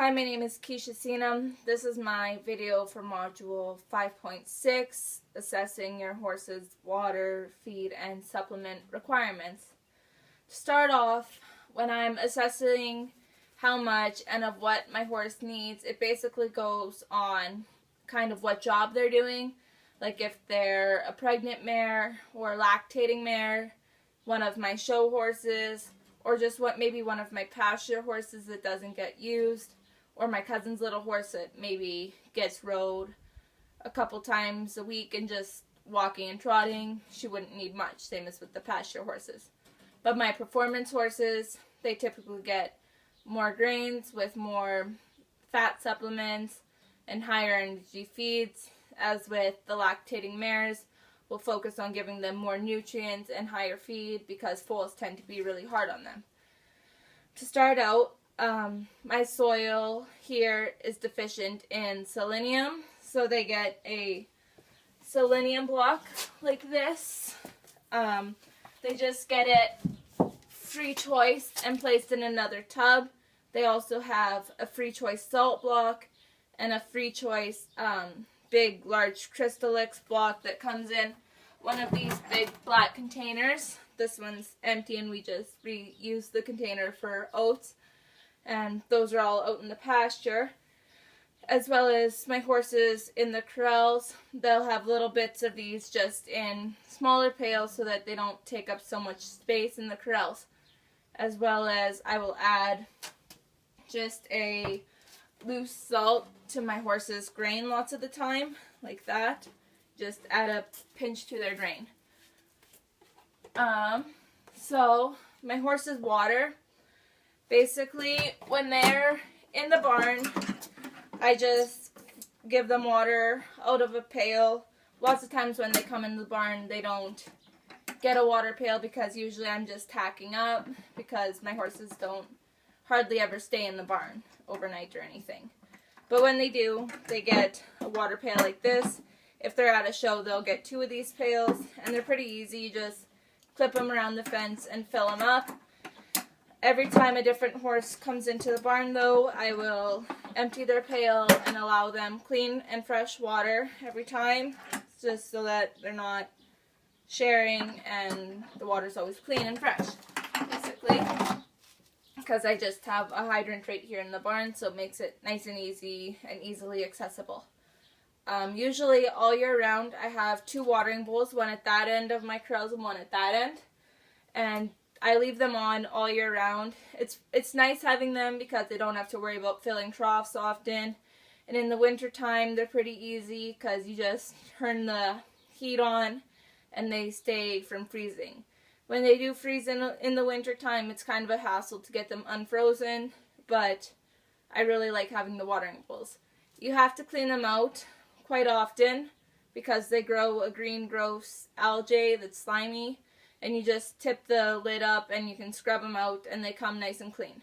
Hi, my name is Keisha Seenam. This is my video for module 5.6, assessing your horse's water, feed, and supplement requirements. To start off, when I'm assessing how much and of what my horse needs, it basically goes on kind of what job they're doing. Like if they're a pregnant mare or a lactating mare, one of my show horses, or just maybe one of my pasture horses that doesn't get used, or my cousin's little horse that maybe gets rode a couple times a week and just walking and trotting, she wouldn't need much, same as with the pasture horses. But my performance horses, they typically get more grains with more fat supplements and higher energy feeds. As with the lactating mares, we'll focus on giving them more nutrients and higher feed because foals tend to be really hard on them. To start out, my soil here is deficient in selenium, so they get a selenium block like this. They just get it free choice and placed in another tub. They also have a free choice salt block and a free choice big large Crystallix block that comes in one of these big black containers. This one's empty and we just reuse the container for oats. And those are all out in the pasture. As well as my horses in the corrals, they'll have little bits of these just in smaller pails so that they don't take up so much space in the corrals. As well as I will add just a loose salt to my horse's grain lots of the time, like that. Just add a pinch to their grain. So my horse's water, basically when they're in the barn, I just give them water out of a pail. Lots of times when they come in the barn, they don't get a water pail because usually I'm just tacking up because my horses don't hardly ever stay in the barn overnight or anything. But when they do, they get a water pail like this. If they're at a show, they'll get 2 of these pails, and they're pretty easy. You just clip them around the fence and fill them up. Every time a different horse comes into the barn, though, I will empty their pail and allow them clean and fresh water every time, just so that they're not sharing and the water's always clean and fresh, basically. Because I just have a hydrant right here in the barn, so it makes it nice and easy and easily accessible. Usually all year round I have 2 watering bowls, one at that end of my corrals and one at that end. And I leave them on all year round. It's nice having them because they don't have to worry about filling troughs often. And in the winter time they're pretty easy because you just turn the heat on and they stay from freezing. When they do freeze in the winter time, it's kind of a hassle to get them unfrozen, but I really like having the watering bowls. You have to clean them out quite often because they grow a green gross algae that's slimy, and you just tip the lid up and you can scrub them out and they come nice and clean.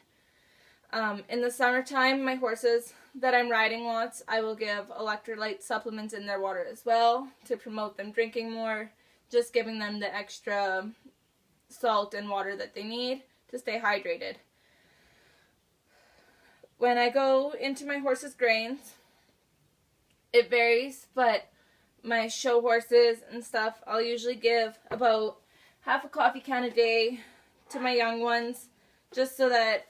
In the summertime, my horses that I'm riding lots, I will give electrolyte supplements in their water as well to promote them drinking more, just giving them the extra salt and water that they need to stay hydrated. When I go into my horse's grains, it varies, but my show horses and stuff, I'll usually give about half a coffee can a day to my young ones, just so that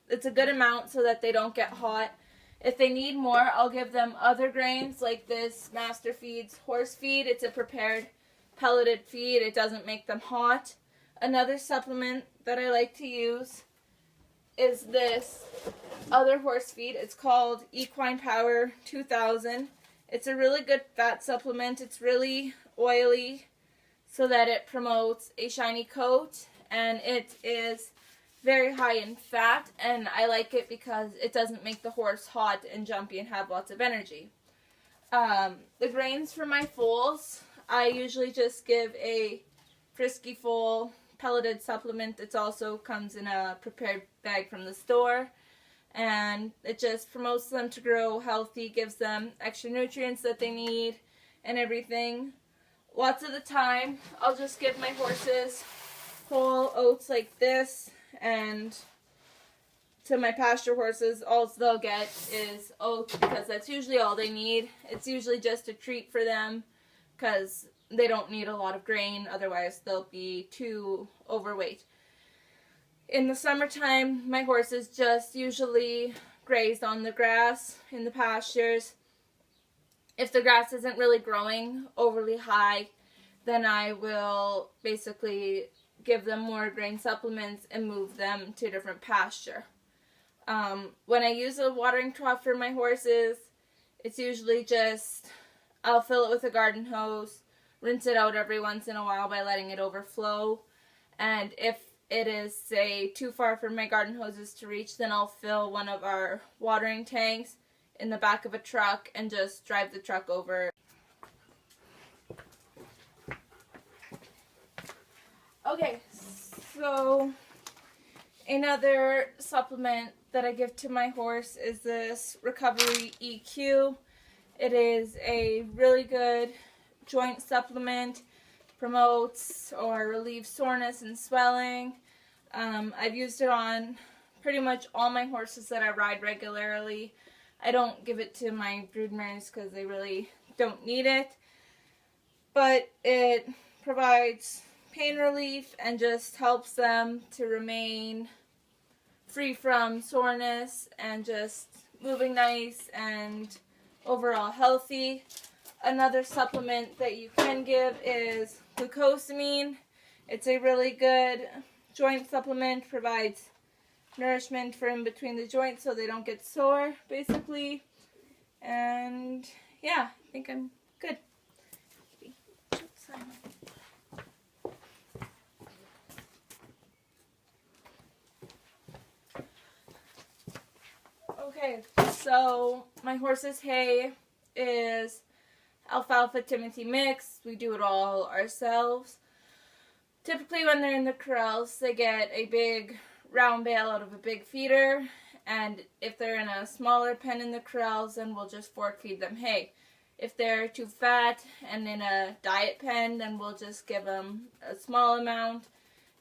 it's a good amount so that they don't get hot. If they need more, I'll give them other grains like this Master Feeds horse feed. It's a prepared pelleted feed. It doesn't make them hot. Another supplement that I like to use is this other horse feed. It's called Equine Power 2000. It's a really good fat supplement. It's really oily so that it promotes a shiny coat, and it is very high in fat, and I like it because it doesn't make the horse hot and jumpy and have lots of energy. The grains for my foals, I usually just give a Frisky Foal pelleted supplement that also comes in a prepared bag from the store, and it just promotes them to grow healthy, gives them extra nutrients that they need and everything. Lots of the time I'll just give my horses whole oats like this and to my pasture horses, all they'll get is oats because that's usually all they need. It's usually just a treat for them because they don't need a lot of grain, otherwise they'll be too overweight. In the summertime, my horses just usually graze on the grass in the pastures. If the grass isn't really growing overly high, then I will basically give them more grain supplements and move them to a different pasture. When I use a watering trough for my horses, it's usually just, I'll fill it with a garden hose, rinse it out every once in a while by letting it overflow, and if it is, say, too far for my garden hoses to reach, then I'll fill one of our watering tanks in the back of a truck and just drive the truck over. Okay, so another supplement that I give to my horse is this Recovery EQ. It is a really good joint supplement. Promotes or relieves soreness and swelling. I've used it on pretty much all my horses that I ride regularly. I don't give it to my broodmares because they really don't need it, but it provides pain relief and just helps them to remain free from soreness and just moving nice and overall healthy. Another supplement that you can give is glucosamine. It's a really good joint supplement, provides nourishment for in between the joints so they don't get sore, basically. And yeah, I think I'm good. Okay, so my horse's hay is alfalfa Timothy mix. We do it all ourselves. Typically when they're in the corrals, they get a big round bale out of a big feeder, and if they're in a smaller pen in the corrals, then we'll just fork feed them hay. If they're too fat and in a diet pen, then we'll just give them a small amount.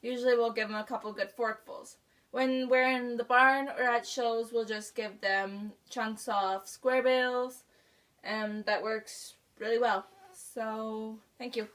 Usually we'll give them a couple good forkfuls. When we're in the barn or at shows, we'll just give them chunks off square bales, and that works really well. So, thank you.